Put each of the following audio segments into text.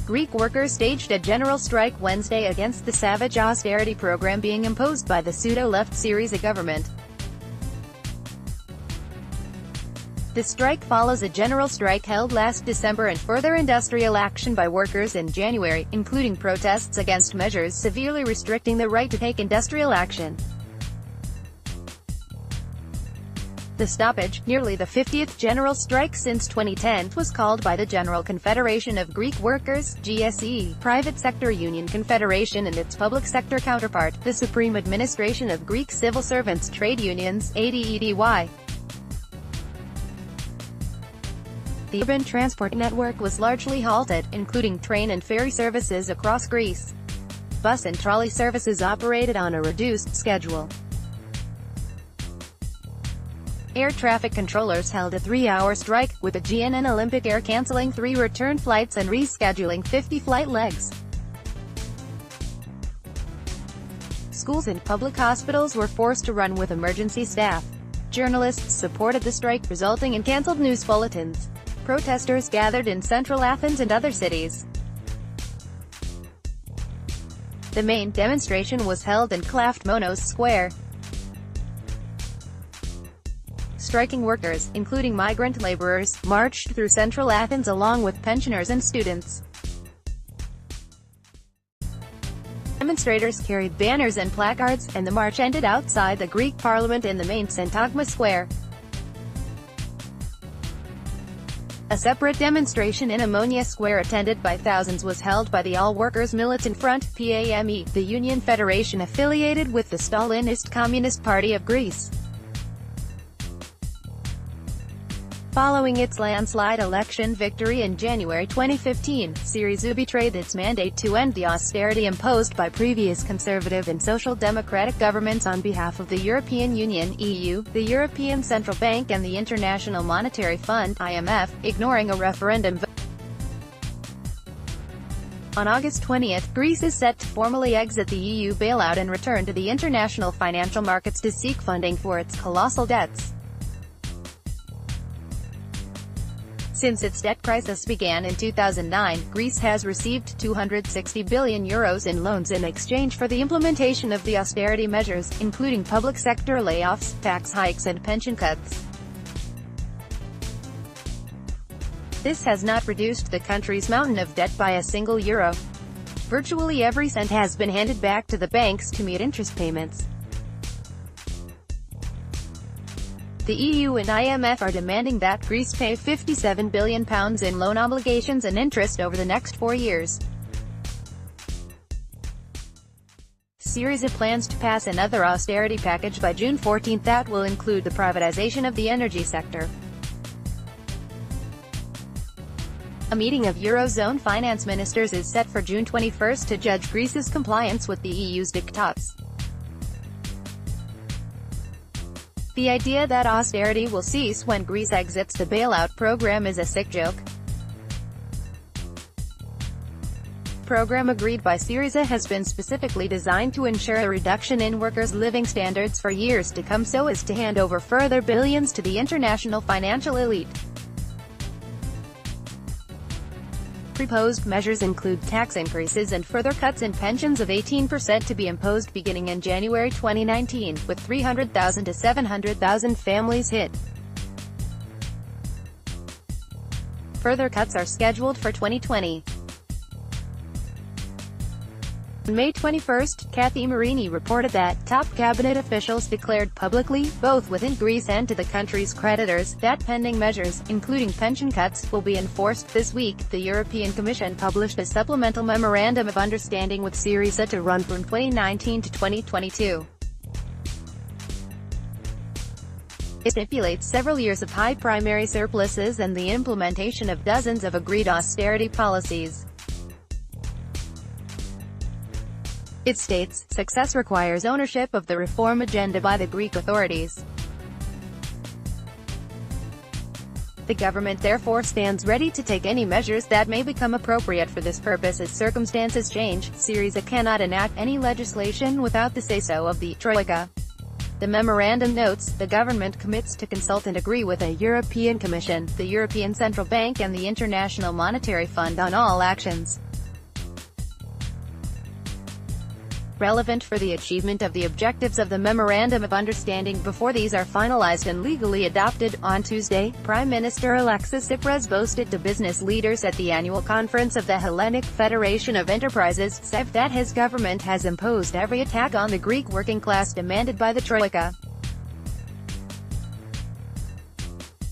Greek workers staged a general strike Wednesday against the savage austerity program being imposed by the pseudo-left Syriza government. The strike follows a general strike held last December and further industrial action by workers in January, including protests against measures severely restricting the right to take industrial action. The stoppage, nearly the 50th general strike since 2010, was called by the General Confederation of Greek Workers, GSEE, private sector union confederation, and its public sector counterpart, the Supreme Administration of Greek Civil Servants Trade Unions, ADEDY. The urban transport network was largely halted, including train and ferry services across Greece. Bus and trolley services operated on a reduced schedule. Air traffic controllers held a 3-hour strike, with the GNN Olympic Air cancelling 3 return flights and rescheduling 50 flight legs. Schools and public hospitals were forced to run with emergency staff. Journalists supported the strike, resulting in cancelled news bulletins. Protesters gathered in central Athens and other cities. The main demonstration was held in Klavmonos Square. Striking workers, including migrant laborers, marched through central Athens along with pensioners and students. Demonstrators carried banners and placards, and the march ended outside the Greek parliament in the main Syntagma Square. A separate demonstration in Ammonia Square attended by thousands was held by the All Workers Militant Front, PAME, the union federation affiliated with the Stalinist Communist Party of Greece. Following its landslide election victory in January 2015, Syriza betrayed its mandate to end the austerity imposed by previous conservative and social democratic governments on behalf of the European Union (EU), the European Central Bank and the International Monetary Fund (IMF), ignoring a referendum vote. On August 20, Greece is set to formally exit the EU bailout and return to the international financial markets to seek funding for its colossal debts. Since its debt crisis began in 2009, Greece has received €260 billion in loans in exchange for the implementation of the austerity measures, including public sector layoffs, tax hikes and pension cuts. This has not reduced the country's mountain of debt by a single euro. Virtually every cent has been handed back to the banks to meet interest payments. The EU and IMF are demanding that Greece pay £57 billion in loan obligations and interest over the next 4 years. Syriza plans to pass another austerity package by June 14 that will include the privatization of the energy sector. A meeting of Eurozone finance ministers is set for June 21 to judge Greece's compliance with the EU's diktats. The idea that austerity will cease when Greece exits the bailout program is a sick joke. The program agreed by Syriza has been specifically designed to ensure a reduction in workers' living standards for years to come so as to hand over further billions to the international financial elite. Proposed measures include tax increases and further cuts in pensions of 18% to be imposed beginning in January 2019, with 300,000 to 700,000 families hit. Further cuts are scheduled for 2020. On May 21, Kathy Marini reported that top cabinet officials declared publicly, both within Greece and to the country's creditors, that pending measures, including pension cuts, will be enforced this week. The European Commission published a supplemental memorandum of understanding with Syriza to run from 2019 to 2022. It stipulates several years of high primary surpluses and the implementation of dozens of agreed austerity policies. It states, success requires ownership of the reform agenda by the Greek authorities. The government therefore stands ready to take any measures that may become appropriate for this purpose as circumstances change. Syriza cannot enact any legislation without the say-so of the Troika. The memorandum notes, the government commits to consult and agree with the European Commission, the European Central Bank and the International Monetary Fund on all actions relevant for the achievement of the objectives of the Memorandum of Understanding before these are finalized and legally adopted. On Tuesday, Prime Minister Alexis Tsipras boasted to business leaders at the annual conference of the Hellenic Federation of Enterprises (SEF) that his government has imposed every attack on the Greek working class demanded by the Troika.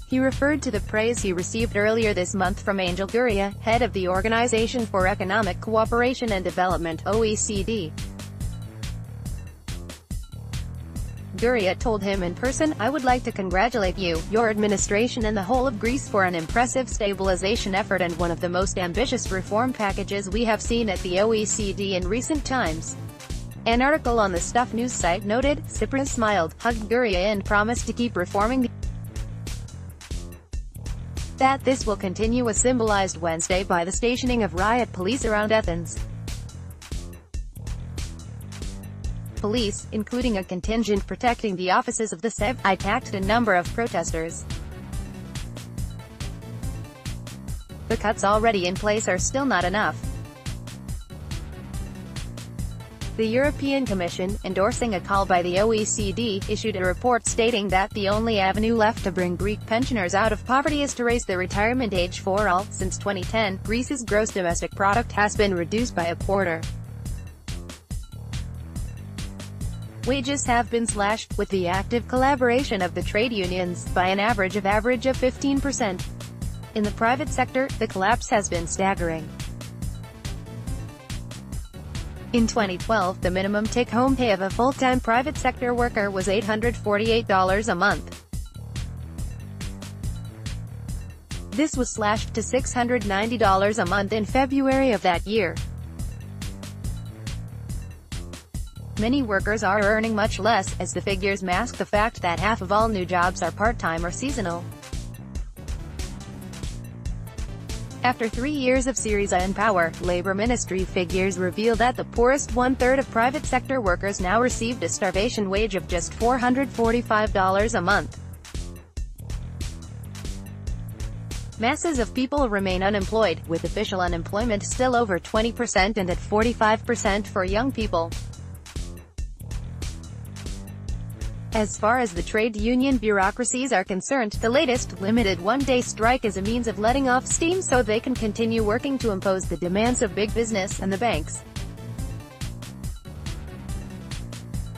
He referred to the praise he received earlier this month from Angel Gurria, head of the Organization for Economic Cooperation and Development (OECD). Gurria told him in person, "I would like to congratulate you, your administration and the whole of Greece for an impressive stabilization effort and one of the most ambitious reform packages we have seen at the OECD in recent times." An article on the Stuff News site noted, Tsipras smiled, hugged Gurria and promised to keep reforming that this will continue was symbolized Wednesday by the stationing of riot police around Athens. Police, including a contingent protecting the offices of the SEF, attacked a number of protesters. The cuts already in place are still not enough. The European Commission, endorsing a call by the OECD, issued a report stating that the only avenue left to bring Greek pensioners out of poverty is to raise the retirement age for all. Since 2010, Greece's gross domestic product has been reduced by a quarter. Wages have been slashed, with the active collaboration of the trade unions, by an average of 15%. In the private sector, the collapse has been staggering. In 2012, the minimum take-home pay of a full-time private sector worker was $848 a month. This was slashed to $690 a month in February of that year. Many workers are earning much less, as the figures mask the fact that half of all new jobs are part-time or seasonal. After 3 years of Syriza in power, Labour Ministry figures reveal that the poorest one-third of private sector workers now received a starvation wage of just $445 a month. Masses of people remain unemployed, with official unemployment still over 20% and at 45% for young people. As far as the trade union bureaucracies are concerned, the latest, limited one-day strike is a means of letting off steam so they can continue working to impose the demands of big business and the banks.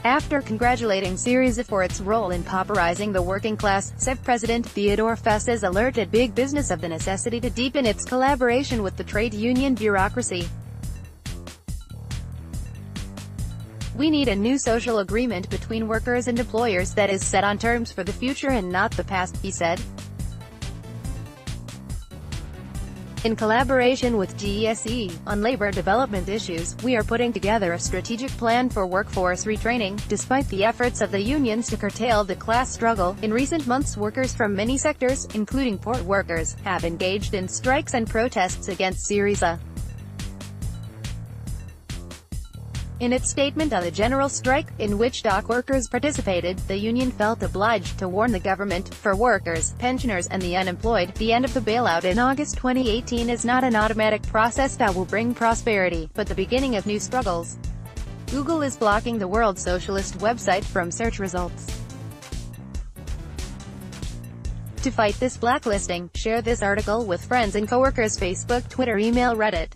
After congratulating Syriza for its role in pauperizing the working class, SEF President Theodore Fesses alerted big business of the necessity to deepen its collaboration with the trade union bureaucracy. "We need a new social agreement between workers and employers that is set on terms for the future and not the past," he said. In collaboration with GSEE, on labor development issues, we are putting together a strategic plan for workforce retraining. Despite the efforts of the unions to curtail the class struggle, in recent months workers from many sectors, including port workers, have engaged in strikes and protests against Syriza. In its statement on the general strike, in which dock workers participated, the union felt obliged to warn the government, for workers, pensioners and the unemployed, the end of the bailout in August 2018 is not an automatic process that will bring prosperity, but the beginning of new struggles. Google is blocking the World Socialist website from search results. To fight this blacklisting, share this article with friends and coworkers, Facebook, Twitter, email, Reddit.